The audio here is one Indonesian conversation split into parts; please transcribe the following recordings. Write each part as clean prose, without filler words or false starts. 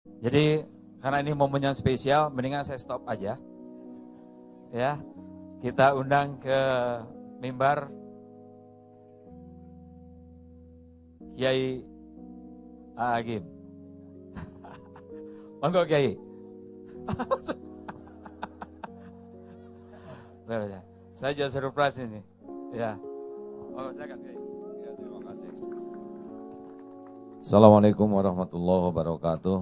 Jadi karena ini momen yang spesial, mendingan saya stop aja. Ya, kita undang ke mimbar Kiai Agim. Monggo Kiai. Saya jadi surprise ini. Ya. Monggo silakan Kiai. Ya, terima kasih. Assalamualaikum warahmatullahi wabarakatuh.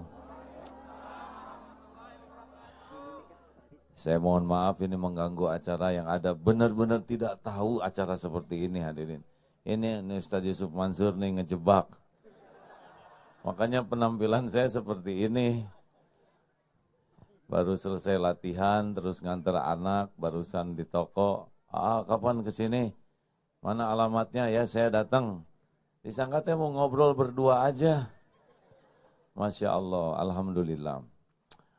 Saya mohon maaf ini mengganggu acara yang ada, benar-benar tidak tahu acara seperti ini hadirin. Ini Ustaz Yusuf Mansur nih ngejebak. Makanya penampilan saya seperti ini. Baru selesai latihan, terus nganter anak, barusan di toko. Kapan kesini? Mana alamatnya? Ya saya datang. Disangka teh mau ngobrol berdua aja. Masya Allah, Alhamdulillah.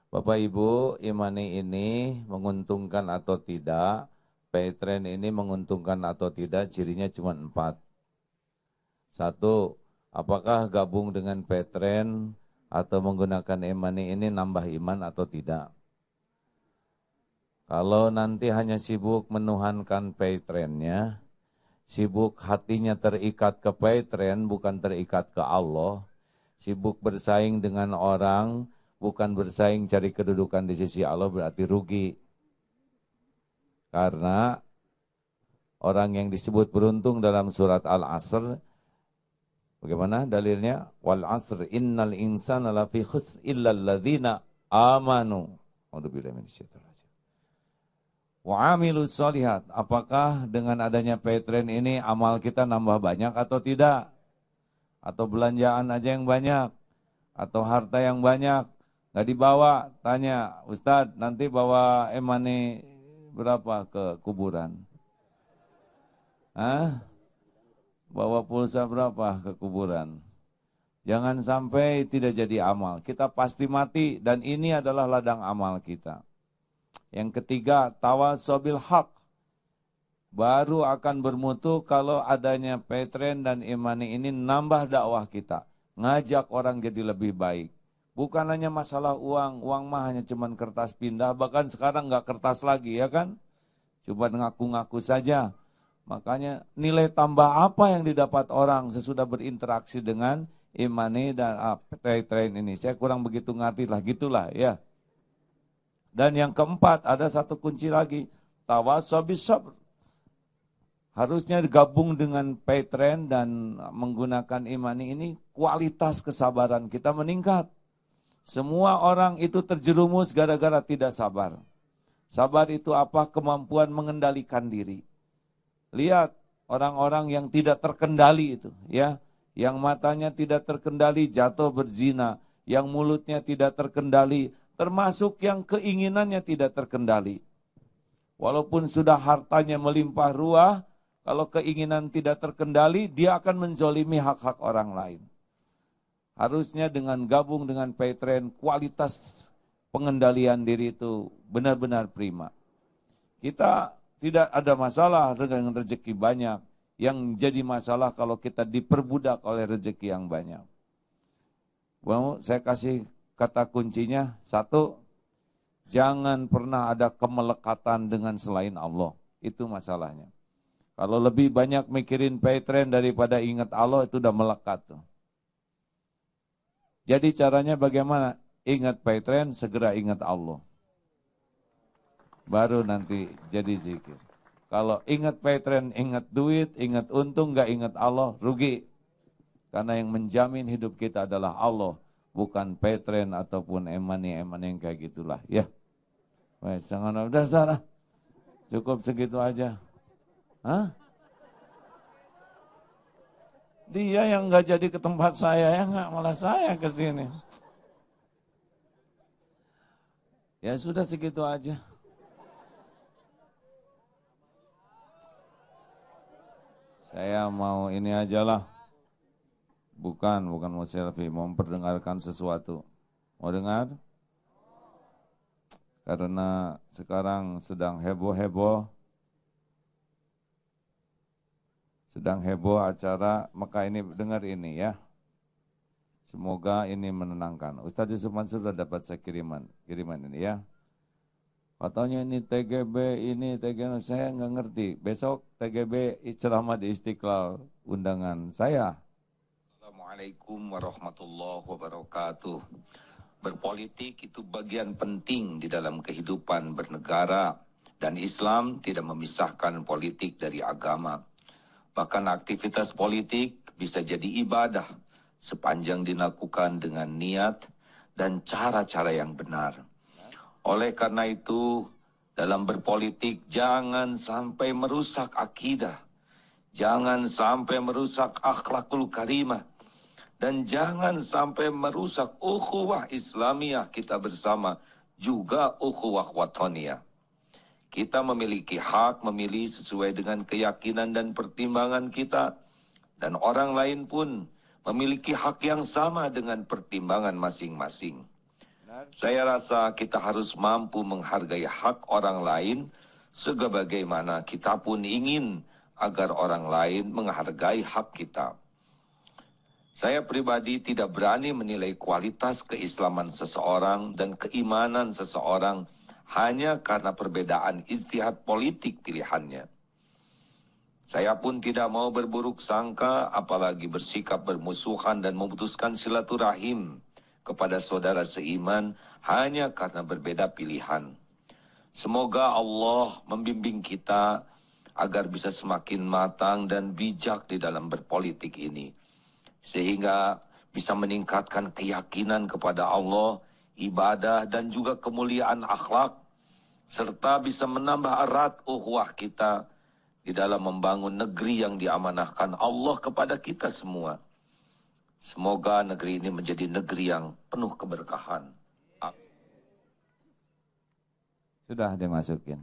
Bapak Ibu, Imani ini menguntungkan atau tidak, Paytrend ini menguntungkan atau tidak, cirinya cuma 4. 1, apakah gabung dengan Paytrend atau menggunakan Imani ini nambah iman atau tidak? Kalau nanti hanya sibuk menuhankan Paytrendnya, sibuk hatinya terikat ke Paytrend, bukan terikat ke Allah, sibuk bersaing dengan orang, bukan bersaing cari kedudukan di sisi Allah, berarti rugi. Karena orang yang disebut beruntung dalam surat Al-Asr, bagaimana dalilnya? Wal asr innal insana lafi khusr illal ladzina amanu. A'udzubillahi minasyaitonir rajim. Wa amilus sholihat. Apakah dengan adanya Paytrend ini amal kita nambah banyak atau tidak? Atau belanjaan aja yang banyak? Atau harta yang banyak? Nggak dibawa, tanya, Ustadz nanti bawa emani berapa ke kuburan? Hah? Bawa pulsa berapa ke kuburan? Jangan sampai tidak jadi amal. Kita pasti mati dan ini adalah ladang amal kita. Yang ketiga, tawasobil haq. Baru akan bermutu kalau adanya Paytrend dan Imani ini nambah dakwah kita. Ngajak orang jadi lebih baik. Bukan hanya masalah uang mah hanya cuman kertas pindah, bahkan sekarang nggak kertas lagi ya kan? Cuma ngaku-ngaku saja. Makanya nilai tambah apa yang didapat orang sesudah berinteraksi dengan Imani dan Paytrend ini? Saya kurang begitu ngerti lah, gitulah ya. Dan yang keempat ada satu kunci lagi, tawasobis sabr. Harusnya gabung dengan Paytrend dan menggunakan Imani ini, kualitas kesabaran kita meningkat. Semua orang itu terjerumus gara-gara tidak sabar. Sabar itu apa? Kemampuan mengendalikan diri. Lihat orang-orang yang tidak terkendali itu, ya, yang matanya tidak terkendali jatuh berzina, yang mulutnya tidak terkendali, termasuk yang keinginannya tidak terkendali. Walaupun sudah hartanya melimpah ruah, kalau keinginan tidak terkendali, dia akan menzolimi hak-hak orang lain. Harusnya dengan gabung dengan Paytrend, kualitas pengendalian diri itu benar-benar prima. Kita tidak ada masalah dengan rezeki banyak. Yang jadi masalah kalau kita diperbudak oleh rezeki yang banyak. Mau saya kasih kata kuncinya, 1, jangan pernah ada kemelekatan dengan selain Allah. Itu masalahnya. Kalau lebih banyak mikirin Paytrend daripada ingat Allah, itu udah melekat tuh. Jadi caranya bagaimana? Ingat Paytrend, segera ingat Allah. Baru nanti jadi zikir. Kalau ingat Paytrend, ingat duit, ingat untung, gak ingat Allah, rugi. Karena yang menjamin hidup kita adalah Allah, bukan Paytrend ataupun emani-emani yang kayak gitulah. Ya, wes, jangan udah salah. Cukup segitu aja. Hah? Dia yang nggak jadi ke tempat saya, ya nggak, malah saya ke sini. Ya sudah segitu aja. Saya mau ini aja lah. Bukan mau selfie, mau memperdengarkan sesuatu. Mau dengar? Karena sekarang sedang heboh-heboh acara, maka ini dengar ini ya. Semoga ini menenangkan. Ustaz Yusuf Mansur sudah dapat saya kiriman ini ya. Katanya ini TGB, saya nggak ngerti. Besok TGB ceramah di Istiqlal, undangan saya. Assalamualaikum warahmatullahi wabarakatuh. Berpolitik itu bagian penting di dalam kehidupan bernegara, dan Islam tidak memisahkan politik dari agama. Bahkan aktivitas politik bisa jadi ibadah sepanjang dilakukan dengan niat dan cara-cara yang benar. Oleh karena itu, dalam berpolitik jangan sampai merusak akidah, jangan sampai merusak akhlakul karimah, dan jangan sampai merusak ukhuwah Islamiyah kita bersama, juga ukhuwah wataniyah. Kita memiliki hak memilih sesuai dengan keyakinan dan pertimbangan kita, dan orang lain pun memiliki hak yang sama dengan pertimbangan masing-masing. Saya rasa kita harus mampu menghargai hak orang lain sebagaimana kita pun ingin agar orang lain menghargai hak kita. Saya pribadi tidak berani menilai kualitas keislaman seseorang dan keimanan seseorang hanya karena perbedaan ijtihad politik pilihannya. Saya pun tidak mau berburuk sangka, apalagi bersikap bermusuhan dan memutuskan silaturahim kepada saudara seiman hanya karena berbeda pilihan. Semoga Allah membimbing kita agar bisa semakin matang dan bijak di dalam berpolitik ini, sehingga bisa meningkatkan keyakinan kepada Allah, ibadah, dan juga kemuliaan akhlak, serta bisa menambah erat ukhuwah kita di dalam membangun negeri yang diamanahkan Allah kepada kita semua. Semoga negeri ini menjadi negeri yang penuh keberkahan. Sudah dimasukin.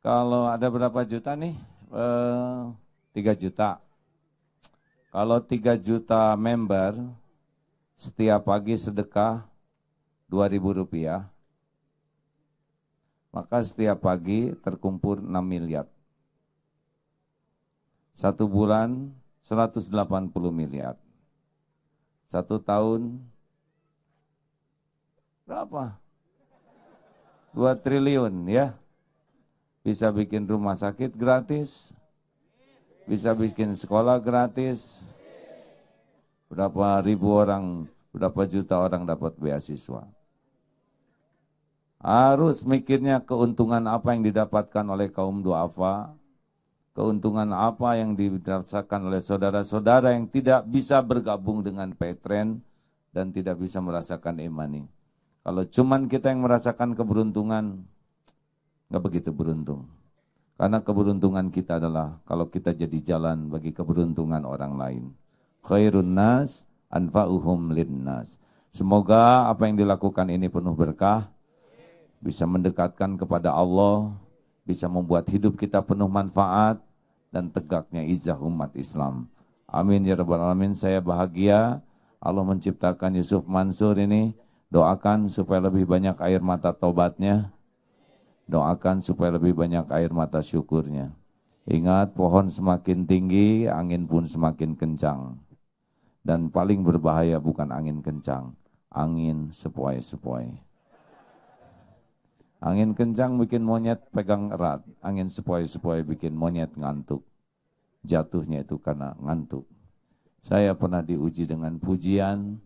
Kalau ada berapa juta nih? 3 juta. Kalau 3 juta member, setiap pagi sedekah 2.000 rupiah, maka setiap pagi terkumpul 6 miliar. 1 bulan 180 miliar. 1 tahun berapa? 2 triliun ya. Bisa bikin rumah sakit gratis, bisa bikin sekolah gratis. Berapa ribu orang, berapa juta orang dapat beasiswa. Harus mikirnya keuntungan apa yang didapatkan oleh kaum duafa, keuntungan apa yang dirasakan oleh saudara-saudara yang tidak bisa bergabung dengan Petren dan tidak bisa merasakan imani. Kalau cuman kita yang merasakan keberuntungan, nggak begitu beruntung. Karena keberuntungan kita adalah kalau kita jadi jalan bagi keberuntungan orang lain. Khairun nas anfa'uhum linnas. Semoga apa yang dilakukan ini penuh berkah, bisa mendekatkan kepada Allah, bisa membuat hidup kita penuh manfaat dan tegaknya izah umat Islam. Amin ya rabbal alamin. Saya bahagia Allah menciptakan Yusuf Mansur ini. Doakan supaya lebih banyak air mata tobatnya. Doakan supaya lebih banyak air mata syukurnya. Ingat, pohon semakin tinggi, angin pun semakin kencang. Dan paling berbahaya bukan angin kencang, angin sepoi-sepoi. Angin kencang bikin monyet pegang erat, angin sepoi-sepoi bikin monyet ngantuk. Jatuhnya itu karena ngantuk. Saya pernah diuji dengan pujian,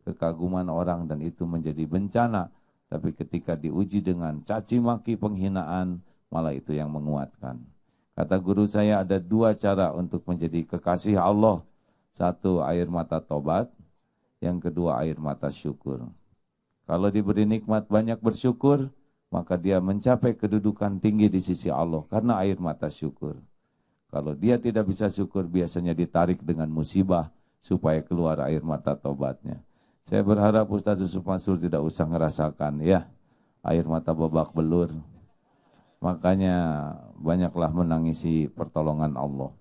kekaguman orang, dan itu menjadi bencana. Tapi ketika diuji dengan caci maki, penghinaan, malah itu yang menguatkan. Kata guru saya ada 2 cara untuk menjadi kekasih Allah. 1 air mata tobat, yang kedua air mata syukur. Kalau diberi nikmat banyak bersyukur, maka dia mencapai kedudukan tinggi di sisi Allah karena air mata syukur. Kalau dia tidak bisa syukur, biasanya ditarik dengan musibah supaya keluar air mata tobatnya. Saya berharap Ustaz Yusuf Mansur tidak usah ngerasakan ya air mata babak belur. Makanya banyaklah menangisi pertolongan Allah.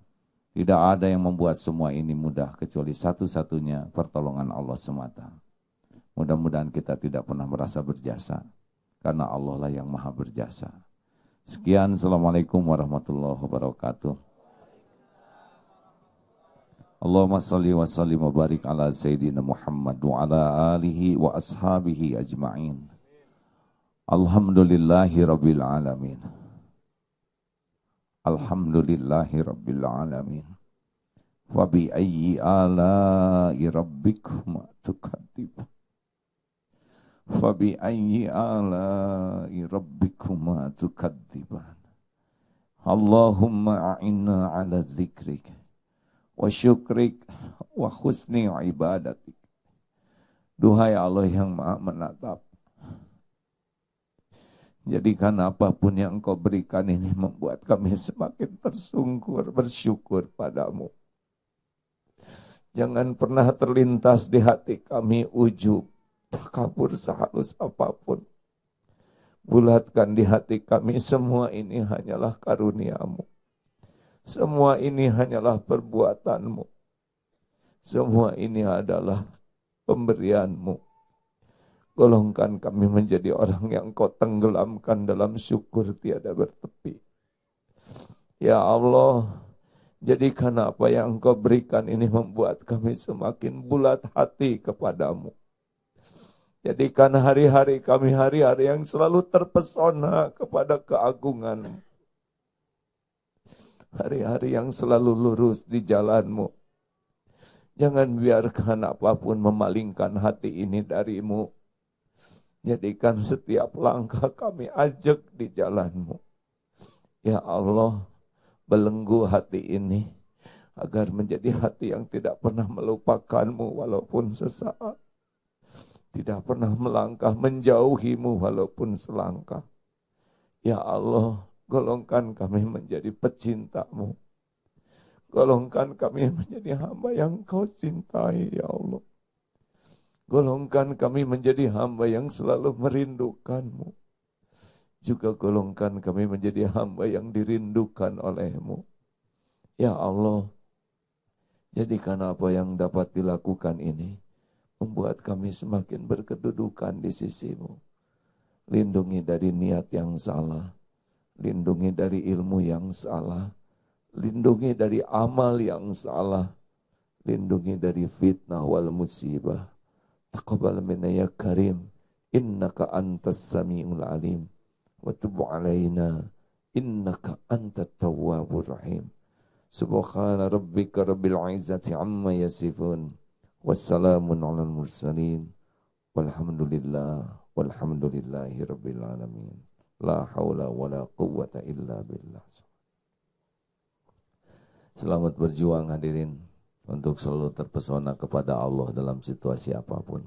Tidak ada yang membuat semua ini mudah kecuali satu-satunya pertolongan Allah semata. Mudah-mudahan kita tidak pernah merasa berjasa, karena Allah lah yang maha berjasa. Sekian, Assalamualaikum warahmatullahi wabarakatuh. Allahumma salli wa sallim wa barik ala Sayyidina Muhammad wa ala alihi wa ashabihi ajma'in. Alhamdulillahi Rabbil Alamin. Alhamdulillahi Rabbil Alamin. Wa bi ayyi ala'i rabbikum tukadzib. Fa bi ayyi ala'i rabbikum tukadziban. Allahumma a'inna ala dzikrik wa syukrik wa husni ibadatik. Duhai Allah yang maha menatap, jadikan apapun yang Engkau berikan ini membuat kami semakin tersungkur bersyukur padamu. Jangan pernah terlintas di hati kami ujub, takabur sehalus apapun. Bulatkan di hati kami semua ini hanyalah karunia-Mu. Semua ini hanyalah perbuatan-Mu. Semua ini adalah pemberian-Mu. Golongkan kami menjadi orang yang Kau tenggelamkan dalam syukur tiada bertepi. Ya Allah, jadikan apa yang Engkau berikan ini membuat kami semakin bulat hati kepadamu. Jadikan hari-hari kami hari-hari yang selalu terpesona kepada keagungan-Mu. Hari-hari yang selalu lurus di jalan-Mu. Jangan biarkan apapun memalingkan hati ini dari-Mu. Jadikan setiap langkah kami ajak di jalan-Mu. Ya Allah, belenggu hati ini agar menjadi hati yang tidak pernah melupakan-Mu walaupun sesaat. Tidak pernah melangkah menjauhi-Mu walaupun selangkah. Ya Allah, golongkan kami menjadi pecinta-Mu. Golongkan kami menjadi hamba yang Kau cintai, ya Allah. Golongkan kami menjadi hamba yang selalu merindukan-Mu. Juga golongkan kami menjadi hamba yang dirindukan oleh-Mu. Ya Allah, jadikan apa yang dapat dilakukan ini membuat kami semakin berkedudukan di sisi-Mu. Lindungi dari niat yang salah. Lindungi dari ilmu yang salah. Lindungi dari amal yang salah. Lindungi dari fitnah wal musibah. Taqabbal minna ya karim. Innaka antas sami'ul alim. Wa tub alaina. Innaka antat tawwabur rahim. Subhana rabbika rabbil izzati amma yasifun. Wassalamun ala mursalin. Walhamdulillahi rabbil alamin. La haula wa la quwwata illa billah. Selamat berjuang hadirin untuk selalu terpesona kepada Allah dalam situasi apapun.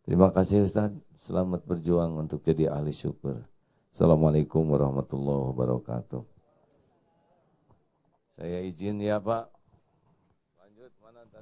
Terima kasih Ustaz. Selamat berjuang untuk jadi ahli syukur. Assalamualaikum warahmatullahi wabarakatuh. Saya izin ya Pak.